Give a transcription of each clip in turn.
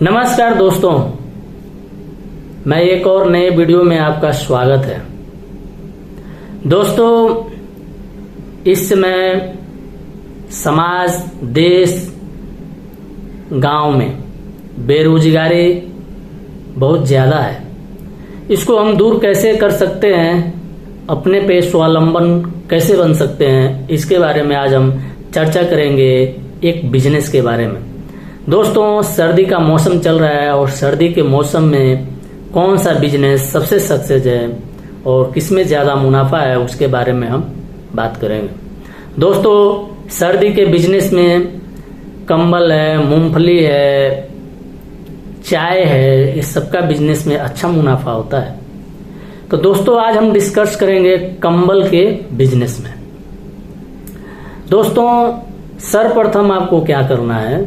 नमस्कार दोस्तों, मैं एक और नए वीडियो में आपका स्वागत है। दोस्तों, इस समय समाज, देश, गांव में बेरोजगारी बहुत ज़्यादा है। इसको हम दूर कैसे कर सकते हैं, अपने पे स्वावलंबन कैसे बन सकते हैं, इसके बारे में आज हम चर्चा करेंगे एक बिजनेस के बारे में। दोस्तों, सर्दी का मौसम चल रहा है और सर्दी के मौसम में कौन सा बिजनेस सबसे सक्सेस है और किसमें ज़्यादा मुनाफा है, उसके बारे में हम बात करेंगे। दोस्तों, सर्दी के बिजनेस में कंबल है, मूंगफली है, चाय है, इस सब का बिजनेस में अच्छा मुनाफा होता है। तो दोस्तों, आज हम डिस्कस करेंगे कंबल के बिजनेस में। दोस्तों, सर्वप्रथम आपको क्या करना है,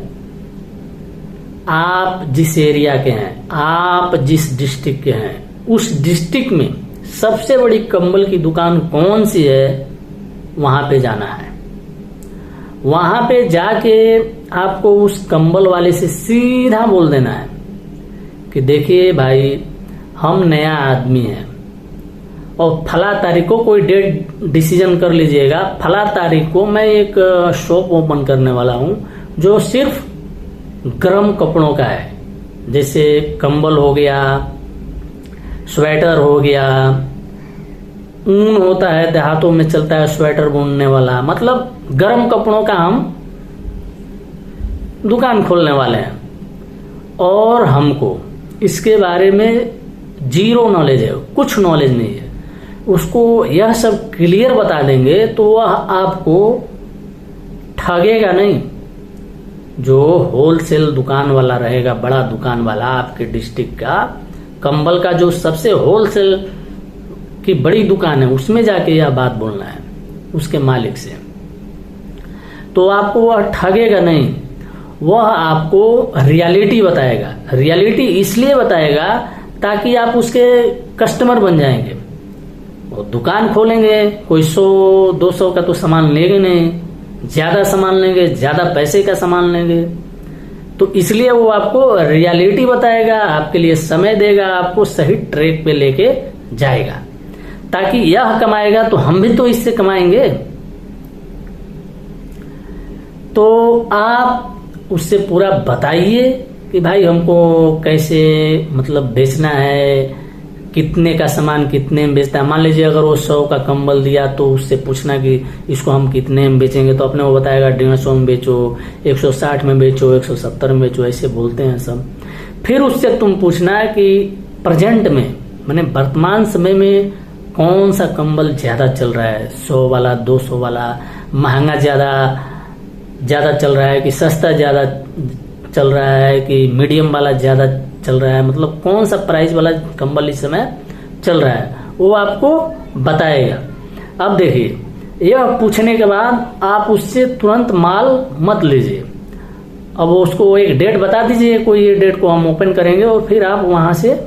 आप जिस एरिया के हैं, आप जिस डिस्ट्रिक्ट के हैं, उस डिस्ट्रिक्ट में सबसे बड़ी कंबल की दुकान कौन सी है, वहां पे जाना है। वहां पे जाके आपको उस कंबल वाले से सीधा बोल देना है कि देखिए भाई, हम नया आदमी हैं और फला तारीख को कोई डेट डिसीजन कर लीजिएगा। फला तारीख को मैं एक शॉप ओपन करने वाला हूं जो सिर्फ गर्म कपड़ों का है, जैसे कंबल हो गया, स्वेटर हो गया, ऊन होता है, देहातों में चलता है स्वेटर बुनने वाला, मतलब गर्म कपड़ों का हम दुकान खोलने वाले हैं। और हमको इसके बारे में जीरो नॉलेज है, कुछ नॉलेज नहीं है। उसको यह सब क्लियर बता देंगे तो वह आपको ठगेगा नहीं। जो होलसेल दुकान वाला रहेगा, बड़ा दुकान वाला आपके डिस्ट्रिक्ट का, कंबल का जो सबसे होलसेल की बड़ी दुकान है, उसमें जाके यह बात बोलना है उसके मालिक से, तो आपको वह ठगेगा नहीं। वह आपको रियलिटी बताएगा। रियलिटी इसलिए बताएगा ताकि आप उसके कस्टमर बन जाएंगे। वो दुकान खोलेंगे, कोई 100-200 का तो सामान लेंगे नहीं, ज्यादा सामान लेंगे, ज्यादा पैसे का सामान लेंगे। तो इसलिए वो आपको रियलिटी बताएगा, आपके लिए समय देगा, आपको सही ट्रैक पे लेके जाएगा, ताकि यह कमाएगा तो हम भी तो इससे कमाएंगे। तो आप उससे पूरा बताइए कि भाई हमको कैसे मतलब बेचना है, कितने का सामान कितने में बेचता है। मान लीजिए अगर वो 100 का कंबल दिया तो उससे पूछना कि इसको हम कितने में बेचेंगे, तो अपने वो बताएगा 150 में बेचो, 160 में बेचो, 170 में बेचो, ऐसे बोलते हैं सब। फिर उससे तुम पूछना है कि प्रेजेंट में, माने वर्तमान समय में कौन सा कंबल ज्यादा चल रहा है, 100 वाला, 200 वाला, महंगा ज्यादा चल रहा है कि सस्ता ज्यादा चल रहा है कि मीडियम वाला ज्यादा चल रहा है, मतलब कौन सा प्राइस वाला कंबल इस समय चल रहा है, वो आपको बताएगा। अब देखिए, यह पूछने के बाद आप उससे तुरंत माल मत लीजिए। अब उसको एक डेट बता दीजिए, कोई ये डेट को हम ओपन करेंगे, और फिर आप वहां से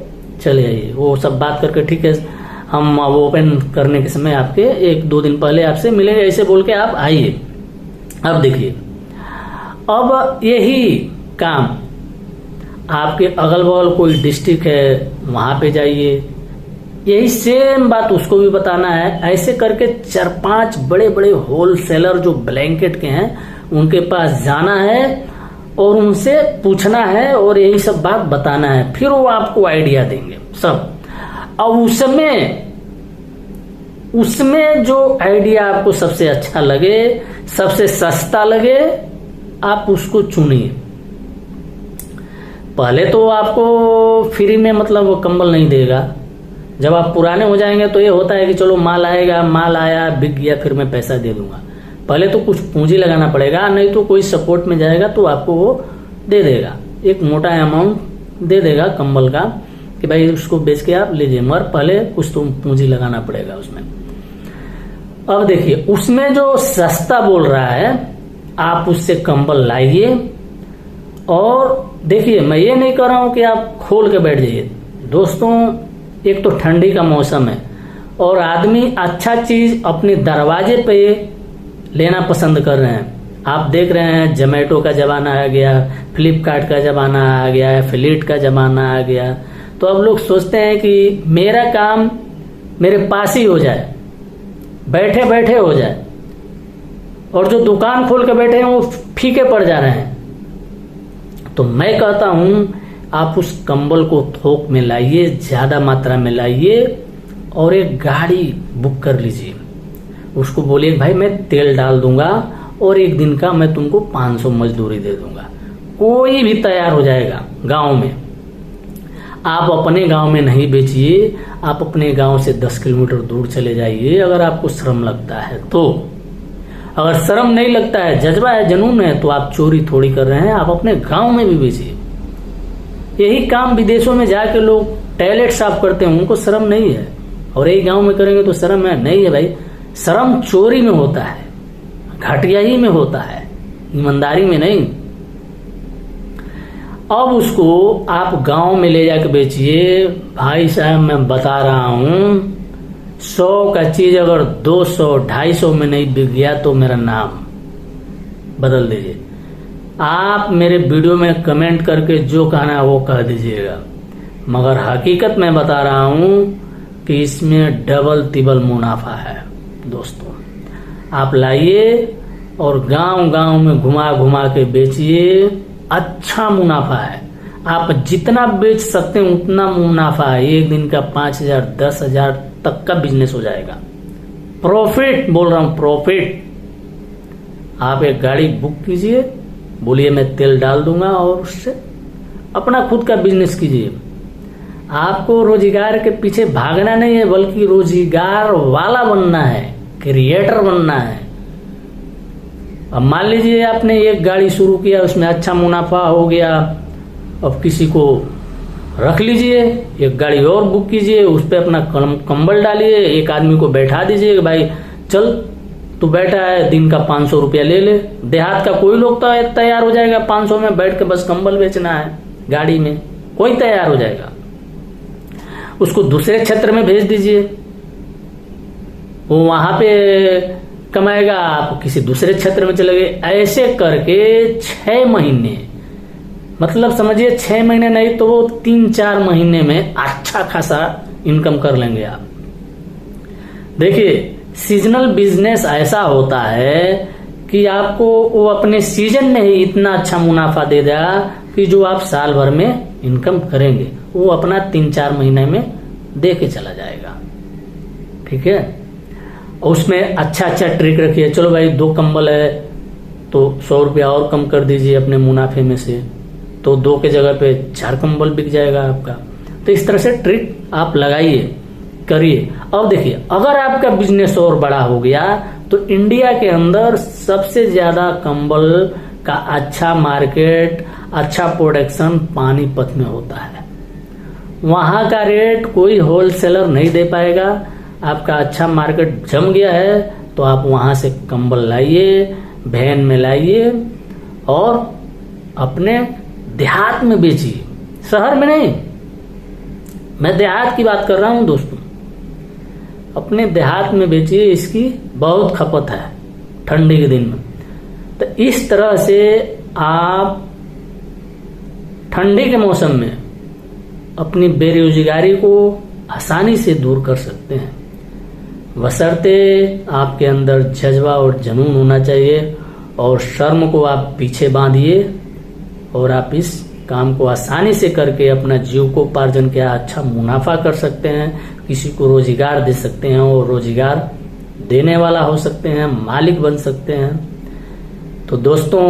चले आइए। वो सब बात करके ठीक है, हम वो ओपन करने के समय आपके 1-2 दिन पहले आपसे मिलेंगे, ऐसे बोल के आप आइए। अब देखिए, अब यही काम आपके अगल बगल कोई डिस्ट्रिक्ट है, वहां पे जाइए, यही सेम बात उसको भी बताना है। ऐसे करके 4-5 बड़े बड़े होलसेलर जो ब्लैंकेट के हैं, उनके पास जाना है और उनसे पूछना है और यही सब बात बताना है। फिर वो आपको आइडिया देंगे सब। अब उसमें जो आइडिया आपको सबसे अच्छा लगे, सबसे सस्ता लगे, आप उसको चुनिए। पहले तो आपको फ्री में मतलब वो कंबल नहीं देगा। जब आप पुराने हो जाएंगे तो ये होता है कि चलो माल आएगा, माल आया, बिक गया, फिर मैं पैसा दे दूंगा। पहले तो कुछ पूंजी लगाना पड़ेगा, नहीं तो कोई सपोर्ट में जाएगा तो आपको वो दे देगा, एक मोटा अमाउंट दे देगा कंबल का कि भाई उसको बेच के आप लीजिए, मगर पहले कुछ तो पूंजी लगाना पड़ेगा उसमें। अब देखिए, उसमें जो सस्ता बोल रहा है, आप उससे कंबल लाइए। और देखिए, मैं ये नहीं कर रहा हूं कि आप खोल के बैठ जाइए। दोस्तों, एक तो ठंडी का मौसम है और आदमी अच्छा चीज अपने दरवाजे पे लेना पसंद कर रहे हैं। आप देख रहे हैं जोमेटो का जमाना आ गया, फ्लिपकार्ट का जमाना आ गया, एफिलिएट का जमाना आ गया। तो अब लोग सोचते हैं कि मेरा काम मेरे पास ही हो जाए, बैठे बैठे हो जाए, और जो दुकान खोल के बैठे हैं वो फीके पड़ जा रहे हैं। तो मैं कहता हूं आप उस कंबल को थोक में लाइए, ज्यादा मात्रा में लाइए, और एक गाड़ी बुक कर लीजिए। उसको बोलिए भाई मैं तेल डाल दूंगा और एक दिन का मैं तुमको 500 मजदूरी दे दूंगा। कोई भी तैयार हो जाएगा गांव में। आप अपने गांव में नहीं बेचिए, आप अपने गांव से 10 किलोमीटर दूर चले जाइए अगर आपको श्रम लगता है तो। अगर श्रम नहीं लगता है, जज्बा है, जुनून है, तो आप चोरी थोड़ी कर रहे हैं, आप अपने गांव में भी बेचिए। यही काम विदेशों में जाके लोग टॉयलेट साफ करते हैं, उनको शर्म नहीं है, और यही गांव में करेंगे तो शर्म है? नहीं है भाई। शर्म चोरी में होता है, घटियाई में होता है, ईमानदारी में नहीं। अब उसको आप गांव में ले जाकर बेचिए। भाई साहब मैं बता रहा हूं, 100 का चीज अगर 200 250 में नहीं बिक गया तो मेरा नाम बदल दीजिए। आप मेरे वीडियो में कमेंट करके जो कहना है वो कह दीजिएगा, मगर हकीकत मैं बता रहा हूं कि इसमें डबल तिबल मुनाफा है। दोस्तों आप लाइए और गांव गांव में घुमा घुमा के बेचिए, अच्छा मुनाफा है। आप जितना बेच सकते हैं उतना मुनाफा है। एक दिन का 5,000 10,000 तक का बिजनेस हो जाएगा। प्रॉफिट बोल रहा हूं, प्रॉफिट। आप एक गाड़ी बुक कीजिए, बोलिए मैं तेल डाल दूंगा, और उससे अपना खुद का बिजनेस कीजिए। आपको रोजगार के पीछे भागना नहीं है, बल्कि रोजगार वाला बनना है, क्रिएटर बनना है। अब मान लीजिए आपने एक गाड़ी शुरू किया, उसमें अच्छा मुनाफा हो गया, अब किसी को रख लीजिए, एक गाड़ी और बुक कीजिए, उस पर अपना कंबल डालिए, एक आदमी को बैठा दीजिए कि भाई चल तू बैठा है, दिन का 500 रुपया ले ले। देहात का कोई लोग तो तैयार हो जाएगा 500 में बैठ के बस कंबल बेचना है गाड़ी में, कोई तैयार हो जाएगा। उसको दूसरे क्षेत्र में भेज दीजिए, वो वहां पे कमाएगा, आप किसी दूसरे क्षेत्र में चले गए। ऐसे करके 6 महीने, मतलब समझिए 6 महीने नहीं तो वो 3-4 महीने में अच्छा खासा इनकम कर लेंगे आप। देखिए सीजनल बिजनेस ऐसा होता है कि आपको वो अपने सीजन में ही इतना अच्छा मुनाफा दे देगा कि जो आप साल भर में इनकम करेंगे वो अपना 3-4 महीने में दे के चला जाएगा। ठीक है, उसमें अच्छा अच्छा ट्रिक रखिए। चलो भाई 2 कंबल है तो 100 रुपया और कम कर दीजिए अपने मुनाफे में से, तो 2 के जगह पे 4 कंबल बिक जाएगा आपका। तो इस तरह से ट्रिक आप लगाइए, करिए। अब देखिए अगर आपका बिजनेस और बड़ा हो गया तो इंडिया के अंदर सबसे ज्यादा कंबल का अच्छा मार्केट, अच्छा प्रोडक्शन पानीपत में होता है। वहां का रेट कोई होलसेलर नहीं दे पाएगा। आपका अच्छा मार्केट जम गया है तो आप वहां से कंबल लाइए, वैन में लाइए और अपने देहात में बेचिए, शहर में नहीं। मैं देहात की बात कर रहा हूं दोस्तों, अपने देहात में बेचिए, इसकी बहुत खपत है ठंडी के दिन में। तो इस तरह से आप ठंडी के मौसम में अपनी बेरोजगारी को आसानी से दूर कर सकते हैं, बशर्ते आपके अंदर जज्बा और जुनून होना चाहिए, और शर्म को आप पीछे बांधिए और आप इस काम को आसानी से करके अपना जीविकोपार्जन के अच्छा मुनाफा कर सकते हैं, किसी को रोजगार दे सकते हैं और रोजगार देने वाला हो सकते हैं, मालिक बन सकते हैं। तो दोस्तों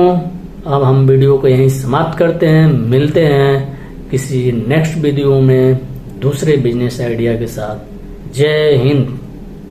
अब हम वीडियो को यहीं समाप्त करते हैं, मिलते हैं किसी नेक्स्ट वीडियो में दूसरे बिजनेस आइडिया के साथ। जय हिंद।